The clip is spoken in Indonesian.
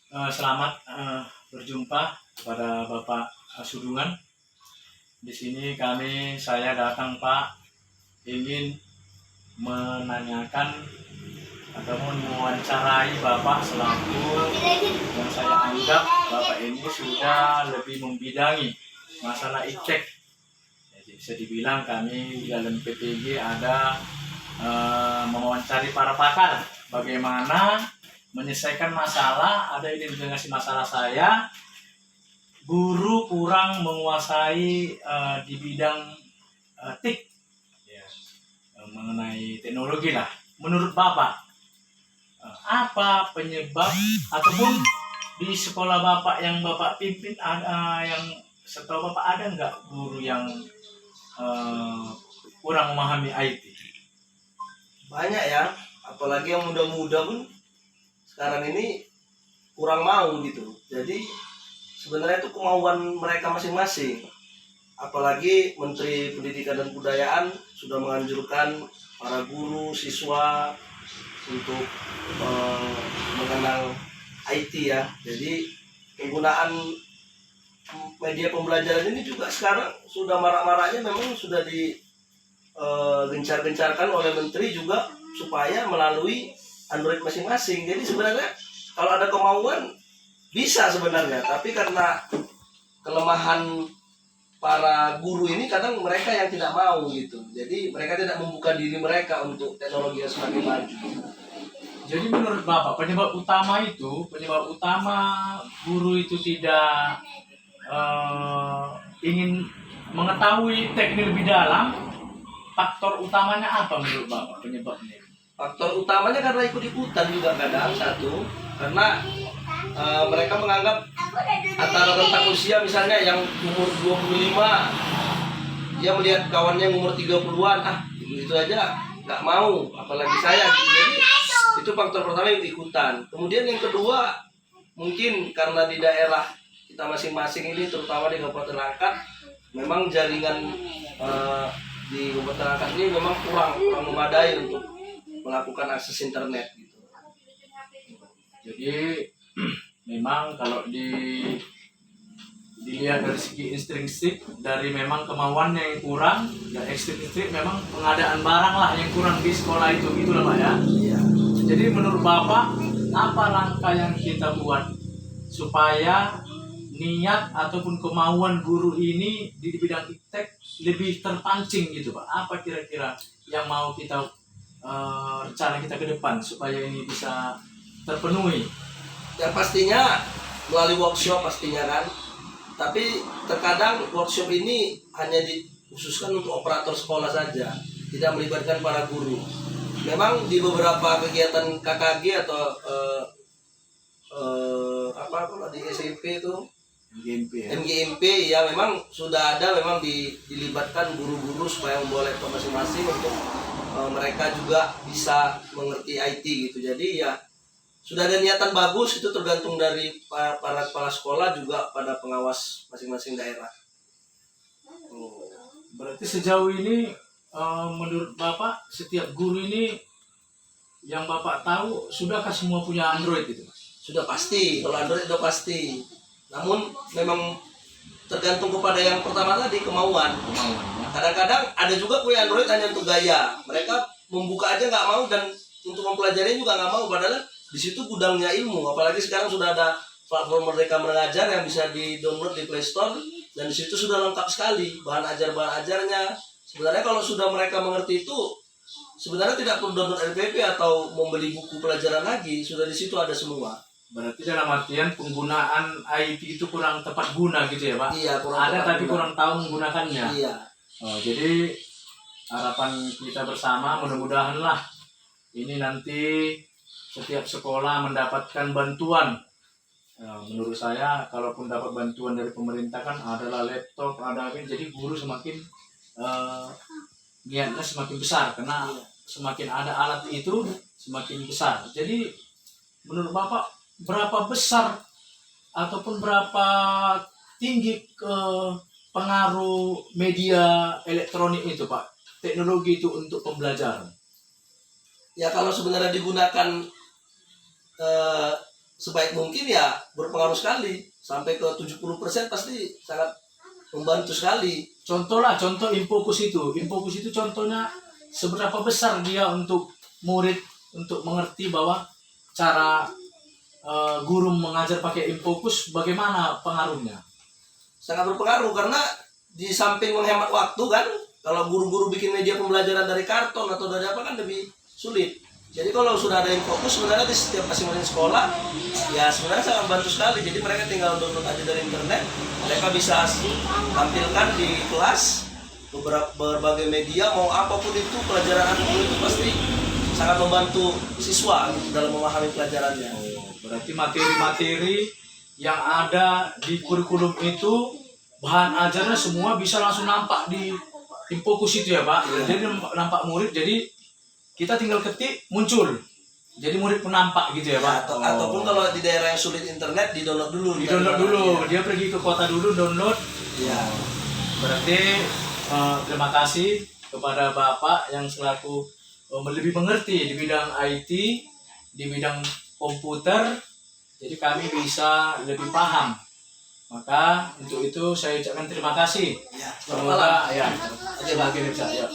Selamat berjumpa kepada Bapak Sudungan. Di sini saya datang Pak, ingin menanyakan atau mewawancarai Bapak selaku yang saya anggap Bapak ini sudah lebih membidangi masalah iptek. Jadi bisa dibilang kami di dalam PPG ada mewawancari para pakar bagaimana menyelesaikan masalah, ada identifikasi masalah saya, guru kurang menguasai di bidang TIK, ya, mengenai teknologi lah. Menurut Bapak, apa penyebab ataupun di sekolah Bapak yang Bapak pimpin ada yang setahu Bapak ada nggak guru yang kurang memahami IT? Banyak ya, apalagi yang muda-muda pun sekarang ini kurang mau gitu. Jadi sebenarnya itu kemauan mereka masing-masing. Apalagi Menteri Pendidikan dan Kebudayaan sudah menganjurkan para guru, siswa untuk mengenal IT ya. Jadi penggunaan media pembelajaran ini juga sekarang sudah marak-maraknya, memang sudah gencar-gencarkan oleh Menteri juga supaya melalui Android masing-masing. Jadi sebenarnya kalau ada kemauan bisa sebenarnya, tapi karena kelemahan para guru ini kadang mereka yang tidak mau gitu. Jadi mereka tidak membuka diri mereka untuk teknologi yang semakin maju. Jadi menurut Bapak penyebab utama guru itu tidak ingin mengetahui teknik lebih dalam, faktor utamanya apa menurut Bapak penyebabnya? Faktor utamanya karena ikut-ikutan juga kadang satu, karena mereka menganggap antara rentang usia misalnya yang umur 25 dia melihat kawannya yang umur 30-an, itu aja nggak mau, apalagi saya gitu. Jadi itu faktor pertama, ikut-ikutan. Kemudian yang kedua, mungkin karena di daerah kita masing-masing ini, terutama di Kabupaten Langkat, memang jaringan di Kabupaten Langkat ini memang kurang memadai untuk melakukan akses internet gitu. Jadi memang kalau dilihat dari segi intrinsik, dari memang kemauannya yang kurang, dan ekstrinsik memang pengadaan barang lah yang kurang di sekolah itu, gitulah Pak ya. Iya. Jadi menurut Bapak, apa langkah yang kita buat supaya niat ataupun kemauan guru ini di bidang iptek lebih terpancing gitu Pak? Apa kira-kira yang mau kita rencana kita ke depan supaya ini bisa terpenuhi? Yang pastinya melalui workshop pastinya kan. Tapi terkadang workshop ini hanya dikhususkan untuk operator sekolah saja, tidak melibatkan para guru. Memang di beberapa kegiatan KKG atau di SMP itu MGMP ya, memang sudah ada, memang dilibatkan guru-guru supaya membawa laptop masing-masing untuk mereka juga bisa mengerti IT gitu. Jadi ya sudah ada niatan bagus, itu tergantung dari para kepala sekolah juga pada pengawas masing-masing daerah. Berarti sejauh ini menurut Bapak setiap guru ini yang Bapak tahu sudahkah semua punya Android itu? Sudah pasti, kalau Android sudah pasti. Namun memang tergantung kepada yang pertama tadi, kemauan. Kadang-kadang ada juga punya Android hanya untuk gaya. Mereka membuka aja nggak mau, dan untuk mempelajari juga nggak mau. Padahal di situ gudangnya ilmu. Apalagi sekarang sudah ada platform Merdeka Mengajar yang bisa di-download di Play Store, dan di situ sudah lengkap sekali bahan ajarnya. Sebenarnya kalau sudah mereka mengerti itu, sebenarnya tidak perlu download RPP atau membeli buku pelajaran lagi. Sudah di situ ada semua. Berarti dalam artian penggunaan IT itu kurang tepat guna gitu ya Pak? Iya, ada tapi kurang tahu menggunakannya. Iya. Jadi harapan kita bersama mudah-mudahan lah ini nanti setiap sekolah mendapatkan bantuan. Menurut saya kalaupun dapat bantuan dari pemerintah kan adalah laptop, ada apa, jadi guru semakin niatnya semakin besar, karena semakin ada alat itu semakin besar. Jadi menurut Bapak berapa besar ataupun berapa tinggi pengaruh media elektronik itu Pak, teknologi itu untuk pembelajaran? Ya kalau sebenarnya digunakan sebaik mungkin ya berpengaruh sekali sampai ke 70% pasti sangat membantu sekali. Contoh Infokus itu. Infokus itu contohnya seberapa besar dia untuk murid untuk mengerti bahwa cara guru mengajar pakai Infokus bagaimana pengaruhnya? Sangat berpengaruh karena di samping menghemat waktu kan, kalau guru-guru bikin media pembelajaran dari karton atau dari apa kan lebih sulit. Jadi kalau sudah ada Infokus sebenarnya di setiap masing-masing sekolah ya sebenarnya sangat membantu sekali. Jadi mereka tinggal download aja dari internet, mereka bisa tampilkan di kelas berbagai media, mau apapun itu pelajaran apapun itu pasti sangat membantu siswa gitu, dalam memahami pelajarannya. Berarti materi-materi yang ada di kurikulum itu bahan ajarnya semua bisa langsung nampak di Infokus itu ya Pak. Jadi nampak murid, jadi kita tinggal ketik muncul. Jadi murid pun nampak gitu ya Pak. Ataupun kalau di daerah yang sulit internet di-download dulu. Dia pergi ke kota dulu download. Ya. Berarti terima kasih kepada Bapak yang selaku lebih mengerti di bidang IT, di bidang komputer. Jadi kami bisa lebih paham. Maka untuk itu saya ucapkan terima kasih. Ya, Semoga ya. Oke, Pak. Bisa ya.